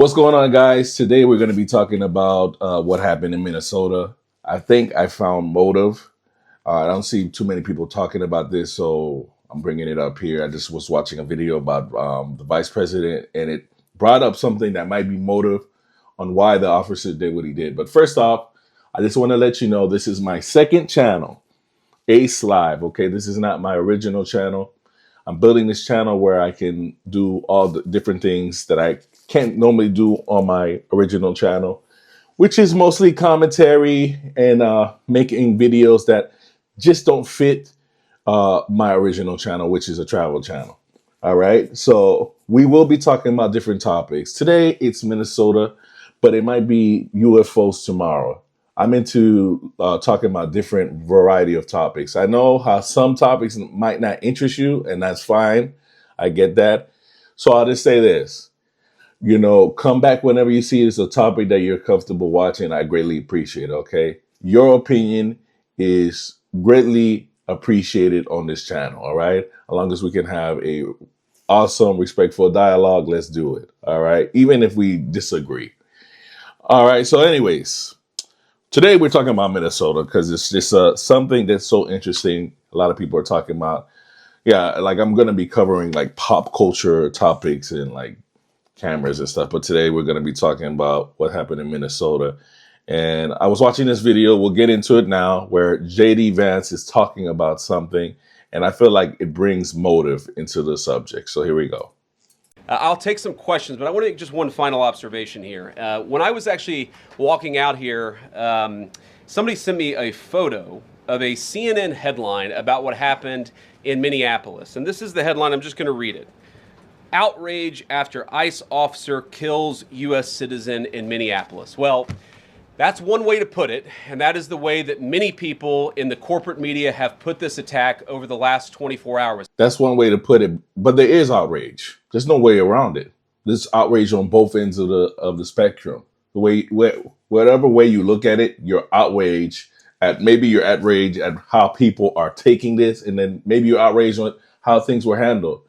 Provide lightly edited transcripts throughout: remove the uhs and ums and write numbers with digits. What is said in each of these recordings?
What's going on, guys? Today we're going to be talking about what happened in Minnesota. I think I found motive. I don't see too many people talking about this, so I'm bringing it up here. I just was watching a video about the vice president, and it brought up something that might be motive on why the officer did what he did. But first off, I just want to let you know this is my second channel, Ace Live. Okay, this is not my original channel. I'm building this channel where I can do all the different things that I can't normally do on my original channel, which is mostly commentary and making videos that just don't fit my original channel, which is a travel channel. All right. So we will be talking about different topics. Today it's Minnesota, but it might be UFOs tomorrow. I'm into talking about different variety of topics. I know how some topics might not interest you, and that's fine. I get that. So I'll just say this, come back whenever you see it's a topic that you're comfortable watching. I greatly appreciate it. Okay. Your opinion is greatly appreciated on this channel. All right. As long as we can have a awesome, respectful dialogue, let's do it. All right. Even if we disagree. All right. So anyways, today we're talking about Minnesota because it's just something that's so interesting. A lot of people are talking about, like I'm going to be covering like pop culture topics and like cameras and stuff. But today we're going to be talking about what happened in Minnesota. And I was watching this video. We'll get into it now where JD Vance is talking about something. And I feel like it brings motive into the subject. So here we go. I'll take some questions, but I want to make just one final observation here. When I was actually walking out here, somebody sent me a photo of a CNN headline about what happened in Minneapolis. And this is the headline. I'm just going to read it. Outrage after ICE officer kills U.S. citizen in Minneapolis. Well, that's one way to put it, and that is the way that many people in the corporate media have put this attack over the last 24 hours. That's one way to put it, but there is outrage. There's no way around it. There's outrage on both ends of the spectrum. Whatever way you look at it, you're outraged at how people are taking this, and then maybe you're outraged on how things were handled.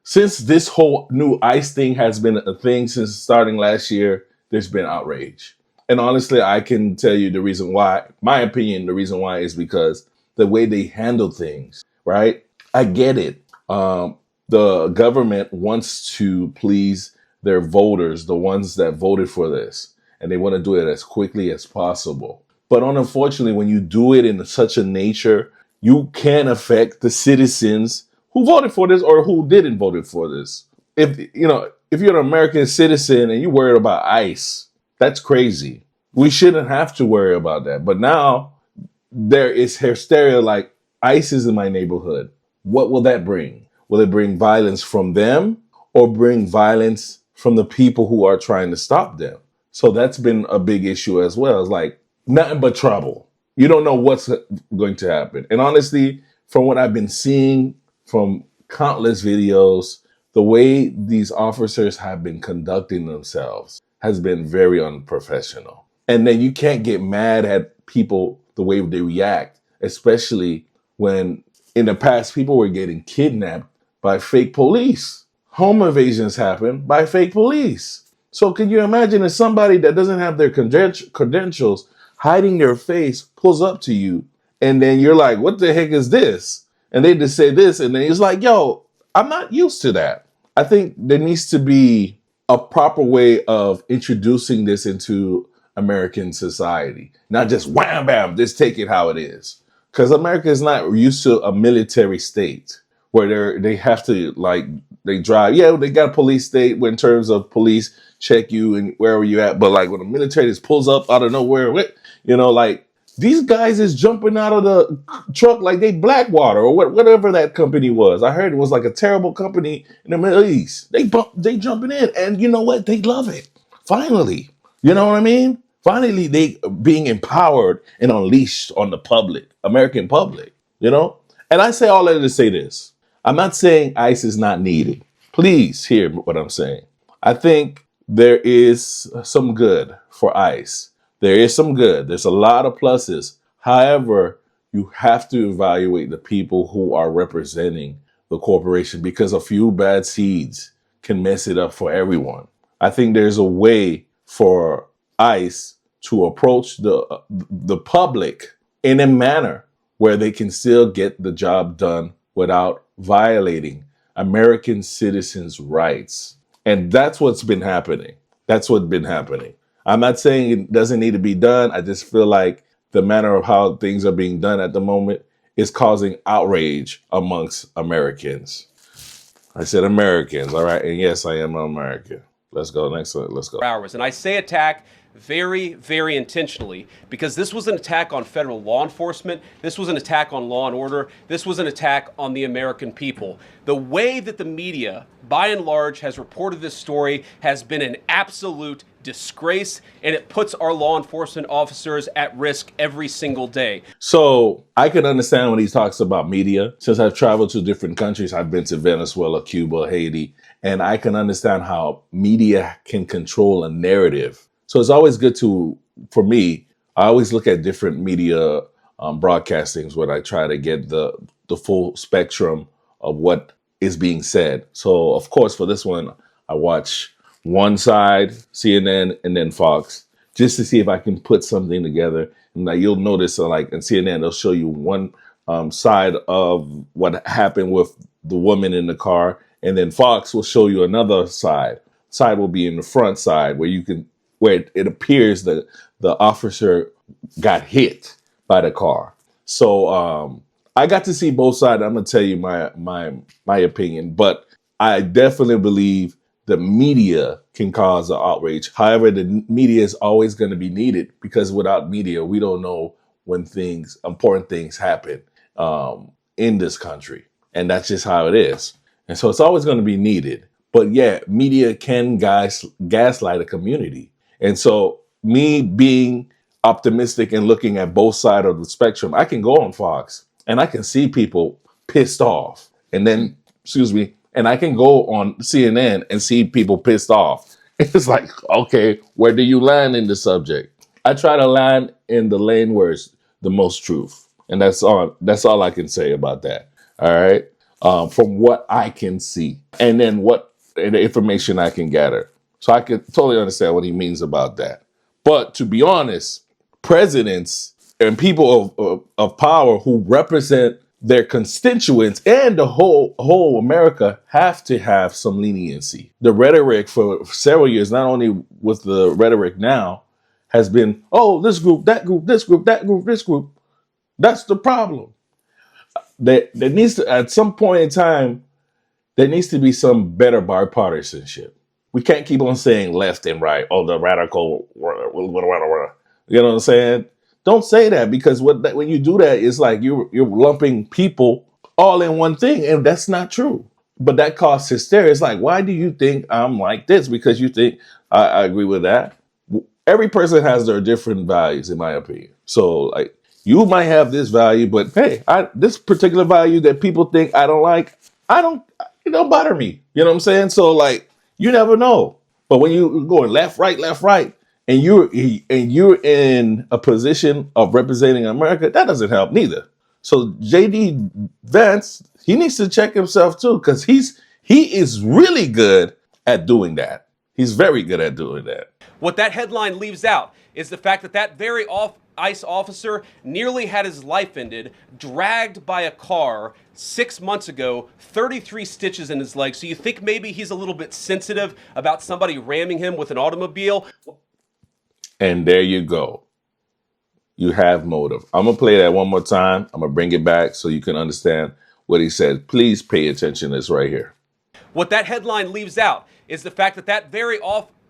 Since this whole new ICE thing has been a thing since starting last year, there's been outrage. And honestly, I can tell you the reason why. My opinion, the reason why is because the way they handle things, right? I get it. The government wants to please their voters, the ones that voted for this, and they want to do it as quickly as possible. But unfortunately, when you do it in such a nature, you can affect the citizens who voted for this or who didn't vote for this. If you're an American citizen and you're worried about ICE, that's crazy. We shouldn't have to worry about that. But now there is hysteria like ICE is in my neighborhood. What will that bring? Will it bring violence from them or bring violence from the people who are trying to stop them? So that's been a big issue as well. It's like nothing but trouble. You don't know what's going to happen. And honestly, from what I've been seeing from countless videos, the way these officers have been conducting themselves has been very unprofessional. And then you can't get mad at people the way they react, especially when in the past people were getting kidnapped by fake police. Home invasions happen by fake police. So can you imagine if somebody that doesn't have their credentials hiding their face pulls up to you and then you're like, what the heck is this? And they just say this and then it's like, yo, I'm not used to that. I think there needs to be a proper way of introducing this into American society, not just wham, bam, just take it how it is. Because America is not used to a military state where they have to they drive. Yeah, they got a police state in terms of police check you and wherever you at. But like when the military just pulls up out of nowhere, these guys is jumping out of the truck like they Blackwater or whatever that company was. I heard it was like a terrible company in the Middle East. They jumping in, and you know what? They love it. Finally, you know what I mean? Finally, they being empowered and unleashed on the public, American public. And I say all that to say this: I'm not saying ICE is not needed. Please hear what I'm saying. I think there is some good for ICE. There is some good. There's a lot of pluses. However, you have to evaluate the people who are representing the corporation because a few bad seeds can mess it up for everyone. I think there's a way for ICE to approach the public in a manner where they can still get the job done without violating American citizens' rights. And that's what's been happening. That's what's been happening. I'm not saying it doesn't need to be done. I just feel like the manner of how things are being done at the moment is causing outrage amongst Americans. I said Americans, all right? And yes, I am an American. Let's go. Next one. Let's go. Hours. And I say attack very, very intentionally because this was an attack on federal law enforcement. This was an attack on law and order. This was an attack on the American people. The way that the media, by and large, has reported this story has been an absolute disgrace, and it puts our law enforcement officers at risk every single day. So I can understand when he talks about media. Since I've traveled to different countries, I've been to Venezuela, Cuba, Haiti, and I can understand how media can control a narrative. So it's always good for me, I always look at different media broadcastings when I try to get the full spectrum of what is being said. So of course, for this one, I watch one side, CNN, and then Fox, just to see if I can put something together. And now you'll notice, like in CNN, they'll show you one side of what happened with the woman in the car, and then Fox will show you another side. Side will be in the front side where it appears that the officer got hit by the car. So I got to see both sides. I'm gonna tell you my opinion, but I definitely believe the media can cause an outrage. However, the media is always going to be needed because without media, we don't know when important things happen in this country. And that's just how it is. And so it's always going to be needed. But yeah, media can gaslight a community. And so me being optimistic and looking at both sides of the spectrum, I can go on Fox and I can see people pissed off. And then, and I can go on CNN and see people pissed off. It's like, okay, where do you land in the subject? I try to land in the lane where it's the most truth. And that's all I can say about that. All right. From what I can see and then the information I can gather. So I can totally understand what he means about that. But to be honest, presidents and people of power who represent their constituents and the whole America have to have some leniency. The rhetoric for several years, not only with the rhetoric now, has been, oh, this group, that group, this group, that group, this group. That's the problem. There needs to, at some point in time, there needs to be some better bipartisanship. We can't keep on saying left and right, oh, the radical, you know what I'm saying? Don't say that, because when you do that, it's like you're lumping people all in one thing, and that's not true. But that causes hysteria. It's like, why do you think I'm like this? Because you think I agree with that. Every person has their different values, in my opinion. So, like, you might have this value, but hey, this particular value that people think I don't like, it don't bother me. You know what I'm saying? So, like, you never know. But when you going left, right, and you're in a position of representing America, that doesn't help neither. So JD Vance, he needs to check himself too, because he is really good at doing that. He's very good at doing that. What that headline leaves out is the fact that very ICE officer nearly had his life ended, dragged by a car 6 months ago, 33 stitches in his leg. So you think maybe he's a little bit sensitive about somebody ramming him with an automobile? And there you go. You have motive. I'm going to play that one more time. I'm going to bring it back so you can understand what he said. Please pay attention to this right here. What that headline leaves out is the fact that very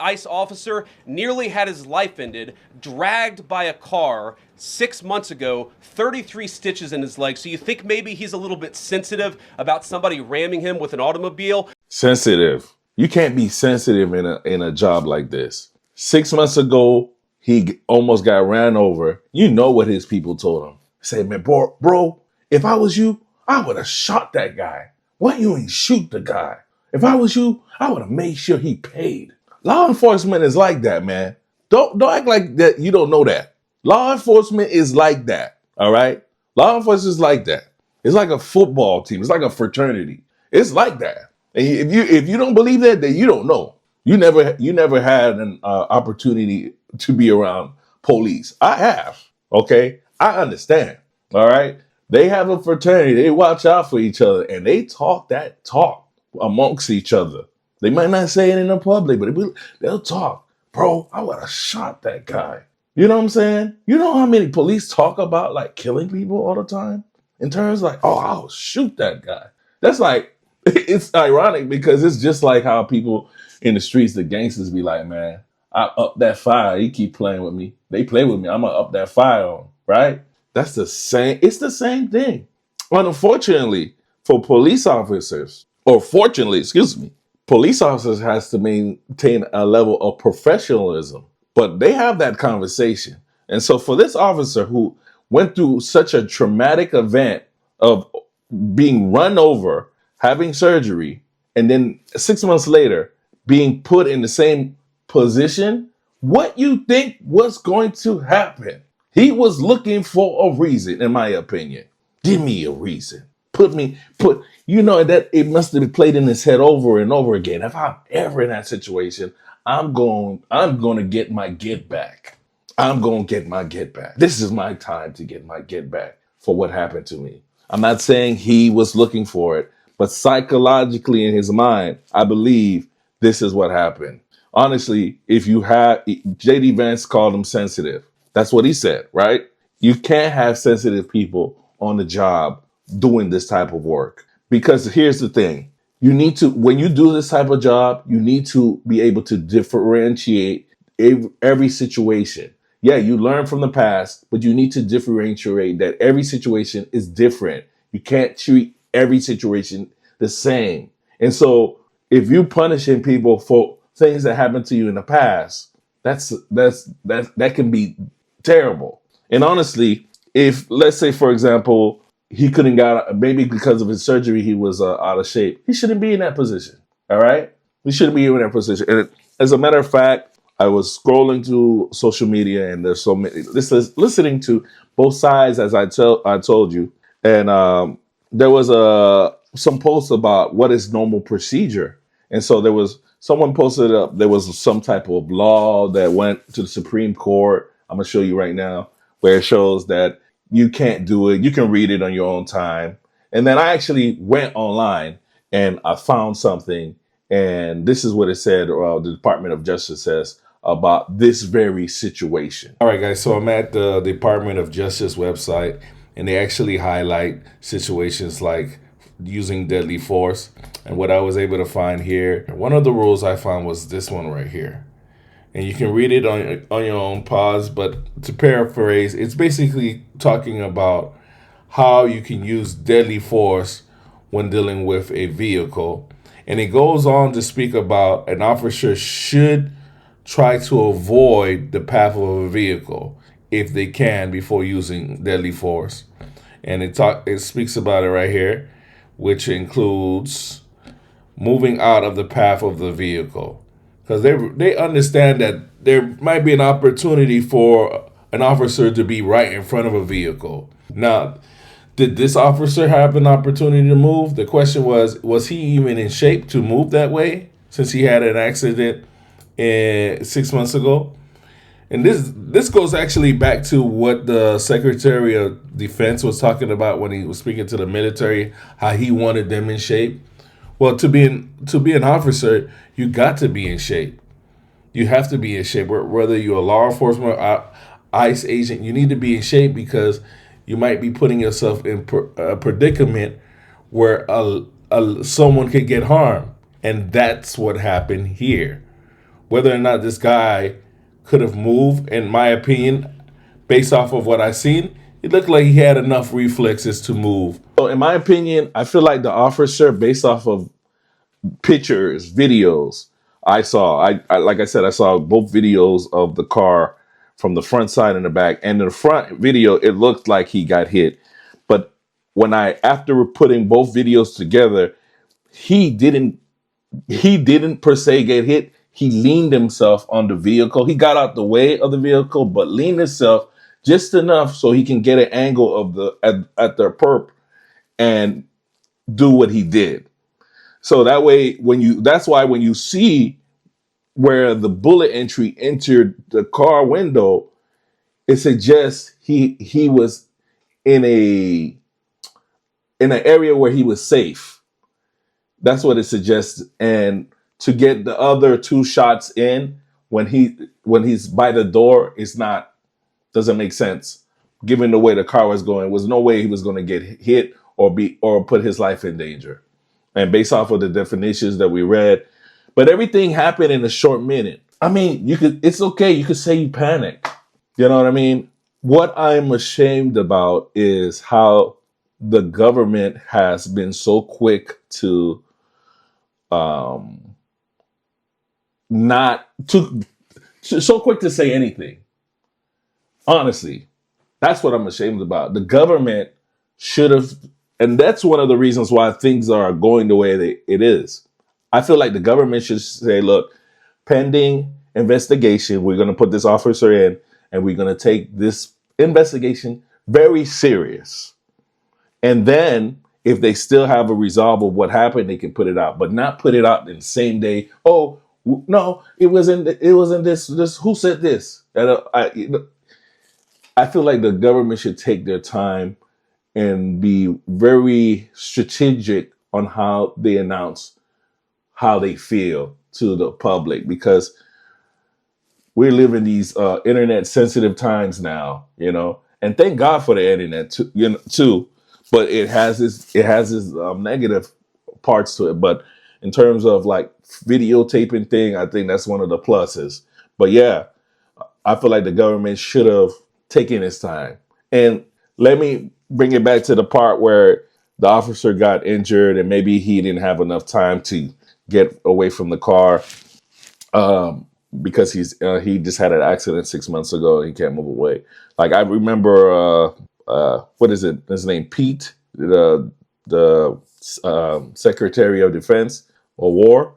ICE officer nearly had his life ended, dragged by a car 6 months ago, 33 stitches in his leg. So you think maybe he's a little bit sensitive about somebody ramming him with an automobile? Sensitive. You can't be sensitive in a job like this. 6 months ago, he almost got ran over. You know what his people told him. Say, man, bro, if I was you, I would have shot that guy. Why you ain't shoot the guy? If I was you, I would have made sure he paid. Law enforcement is like that, man. Don't act like that you don't know that. Law enforcement is like that, all right? Law enforcement is like that. It's like a football team. It's like a fraternity. It's like that. And if you don't believe that, then you don't know. You never had an opportunity to be around police. I have. Okay, I understand. All right, they have a fraternity. They watch out for each other, and they talk that talk amongst each other. They might not say it in the public, but they'll talk. Bro, I would have shot that guy. You know what I'm saying? You know how many police talk about like killing people all the time? In terms like, oh, I'll shoot that guy. That's like, it's ironic because it's just like how people in the streets, the gangsters be like, man, I up that fire. He keep playing with me. They play with me. I'm gonna up that fire on, right? That's the same. It's the same thing. Unfortunately, for police officers, or fortunately, excuse me, police officers has to maintain a level of professionalism, but they have that conversation. And so for this officer who went through such a traumatic event of being run over, having surgery, and then 6 months later being put in the same position, what you think was going to happen? He was looking for a reason, in my opinion. Give me a reason. That it must have been played in his head over and over again. If I'm ever in that situation, I'm going to get my get back. I'm going to get my get back. This is my time to get my get back for what happened to me. I'm not saying he was looking for it, but psychologically in his mind, I believe this is what happened. Honestly, if you have, JD Vance called him sensitive. That's what he said, right? You can't have sensitive people on the job doing this type of work. Because here's the thing. You need to, when you do this type of job, you need to be able to differentiate every situation. Yeah, you learn from the past, but you need to differentiate that every situation is different. You can't treat every situation the same. And so if you're punishing people for things that happened to you in the past, that can be terrible. And honestly, if let's say, for example, he couldn't got maybe because of his surgery, he was out of shape. He shouldn't be in that position. All right, he shouldn't be in that position. And as a matter of fact, I was scrolling through social media, and there's so many listening to both sides, as I told you, and there was some posts about what is normal procedure, and so there was someone posted up. There was some type of law that went to the Supreme Court. I'm gonna show you right now, where it shows that you can't do it. You can read it on your own time. And then I actually went online and I found something, and this is what it said. The Department of Justice says about this very situation. All right, guys. So I'm at the Department of Justice website, and they actually highlight situations like using deadly force. And what I was able to find here, one of the rules I found was this one right here. And you can read it on your own pause, but to paraphrase, it's basically talking about how you can use deadly force when dealing with a vehicle. And it goes on to speak about an officer should try to avoid the path of a vehicle if they can before using deadly force. And it speaks about it right here, which includes moving out of the path of the vehicle. Because they understand that there might be an opportunity for an officer to be right in front of a vehicle. Now, did this officer have an opportunity to move? The question was he even in shape to move that way since he had an accident 6 months ago? And this goes actually back to what the Secretary of Defense was talking about when he was speaking to the military, how he wanted them in shape. Well, to be an officer, you got to be in shape. You have to be in shape. Whether you're a law enforcement or ICE agent, you need to be in shape because you might be putting yourself in a predicament where someone could get harmed. And that's what happened here. Whether or not this guy could have moved, in my opinion, based off of what I seen, it looked like he had enough reflexes to move. So in my opinion, I feel like the officer, based off of pictures, videos I saw, I like I said, I saw both videos of the car from the front side and the back. And in the front video, it looked like he got hit. But after putting both videos together, he didn't per se get hit. He leaned himself on the vehicle. He got out the way of the vehicle, but leaned himself just enough so he can get an angle of at the perp and do what he did. So that way, that's why when you see where the bullet entry entered the car window, it suggests he was in an area where he was safe. That's what it suggests. And to get the other two shots in when he's by the door is not doesn't make sense. Given the way the car was going, was no way he was going to get hit or put his life in danger. And based off of the definitions that we read, but everything happened in a short minute. I mean, it's okay. You could say you panicked. You know what I mean? What I'm ashamed about is how the government has been so quick to um not to so quick to say anything. Honestly, that's what I'm ashamed about. The government should have, and that's one of the reasons why things are going the way it is. I feel like the government should say, look, pending investigation, we're going to put this officer in and we're going to take this investigation very serious. And then if they still have a resolve of what happened, they can put it out, but not put it out in the same day. Oh, no, it wasn't this, who said this? I feel like the government should take their time and be very strategic on how they announce how they feel to the public, because we live in these internet sensitive times now, and thank God for the internet too. But it has its negative parts to it. But in terms of like videotaping thing, I think that's one of the pluses. But yeah, I feel like the government should have taken its time. And let me bring it back to the part where the officer got injured and maybe he didn't have enough time to get away from the car, because he just had an accident 6 months ago and he can't move away. Like I remember, what is it? His name Pete, the Secretary of Defense or War,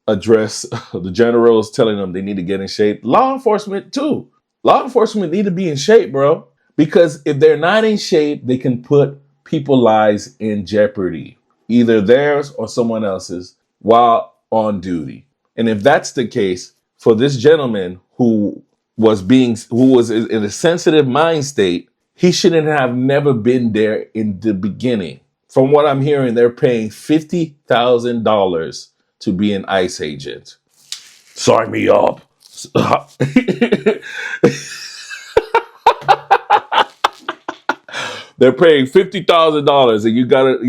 address the generals, telling them they need to get in shape. Law enforcement too. Law enforcement need to be in shape, bro. Because if they're not in shape, they can put people's lives in jeopardy, either theirs or someone else's, while on duty. And if that's the case for this gentleman who was in a sensitive mind state, he shouldn't have never been there in the beginning. From what I'm hearing, they're paying $50,000 to be an ICE agent. Sign me up. They're paying $50,000, and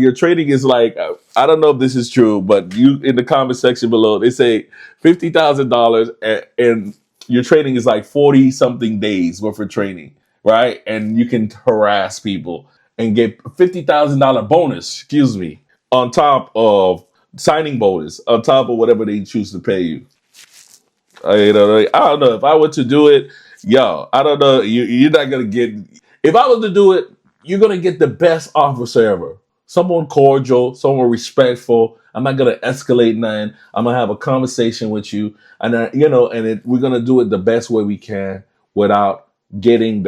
your training is like, I don't know if this is true, but you in the comment section below they say $50,000, and your training is like 40 something days worth of training, right? And you can harass people and get $50,000 bonus, excuse me, on top of signing bonus, on top of whatever they choose to pay you. I don't know if I were to do it, yo. I don't know. You're not gonna get. If I was to do it, you're gonna get the best officer ever. Someone cordial, someone respectful. I'm not gonna escalate nothing. I'm gonna have a conversation with you, and we're gonna do it the best way we can without getting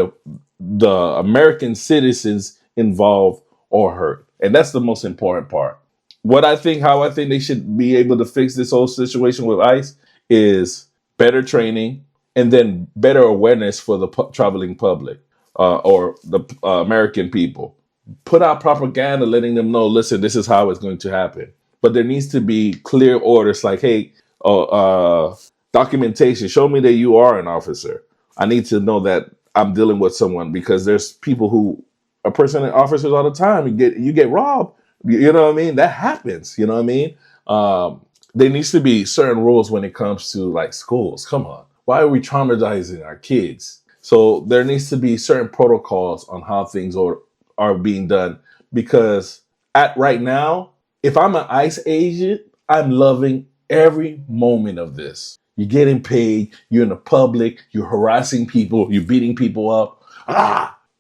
the American citizens involved or hurt. And that's the most important part. How I think they should be able to fix this whole situation with ICE is better training and then better awareness for the traveling public, or the American people. Put out propaganda letting them know, listen, this is how it's going to happen. But there needs to be clear orders like, hey, documentation. Show me that you are an officer. I need to know that I'm dealing with someone, because there's people who are impersonating officers all the time. You get robbed. You know what I mean? That happens. You know what I mean? There needs to be certain rules when it comes to like schools. Come on. Why are we traumatizing our kids? So there needs to be certain protocols on how things are being done. Because at right now, if I'm an ICE agent, I'm loving every moment of this. You're getting paid. You're in the public. You're harassing people. You're beating people up.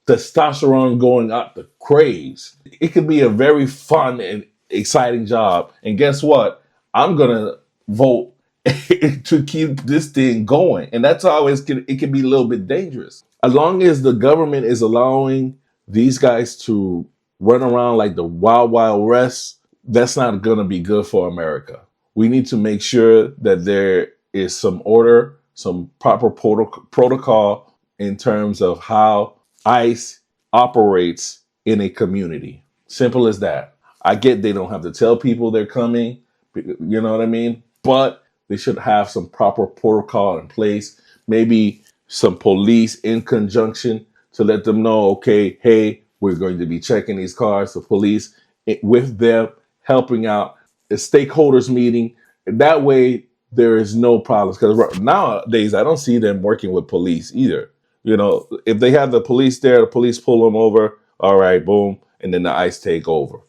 Testosterone going up the craze. It could be a very fun and exciting job. And guess what? I'm going to vote to keep this thing going. And that's always, it can be a little bit dangerous. As long as the government is allowing these guys to run around like the wild, wild west, that's not going to be good for America. We need to make sure that is some order, some proper protocol in terms of how ICE operates in a community. Simple as that. I get they don't have to tell people they're coming, you know what I mean? But they should have some proper protocol in place, maybe some police in conjunction to let them know, okay, hey, we're going to be checking these cars, the police with them helping out, a stakeholders meeting. That way there is no problems. Because nowadays I don't see them working with police either. You know, if they have the police there, the police pull them over, all right, boom, and then the ICE take over.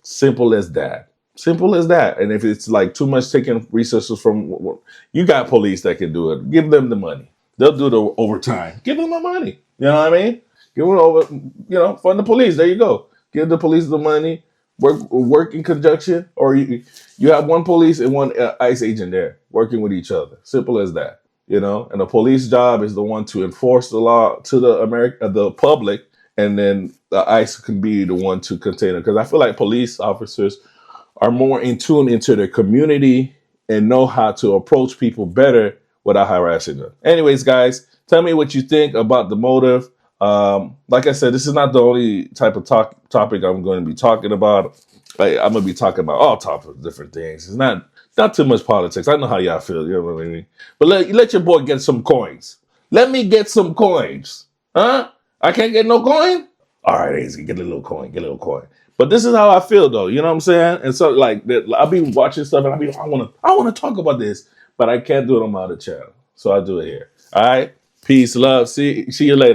Simple as that. Simple as that. And if it's like too much taking resources from, you got police that can do it. Give them the money. They'll do the overtime. Give them the money. You know what I mean? Give them over. Fund the police. There you go. Give the police the money. Work in conjunction, or you have one police and one ICE agent there working with each other. Simple as that. And the police job is the one to enforce the law to the public, and then the ICE can be the one to contain it. Because I feel like police officers are more in tune into their community and know how to approach people better without harassing them. Anyways, guys, tell me what you think about the motive. Like I said, this is not the only type of topic I'm going to be talking about. I'm going to be talking about all types of different things. It's not too much politics. I know how y'all feel. You know what I mean? But let your boy get some coins. Let me get some coins. Huh? I can't get no coin? All right, easy. Get a little coin. Get a little coin. But this is how I feel, though. You know what I'm saying? And so, like, I'll be watching stuff, and I want to talk about this, but I can't do it on my other channel. So I do it here. All right? Peace, love. See you later.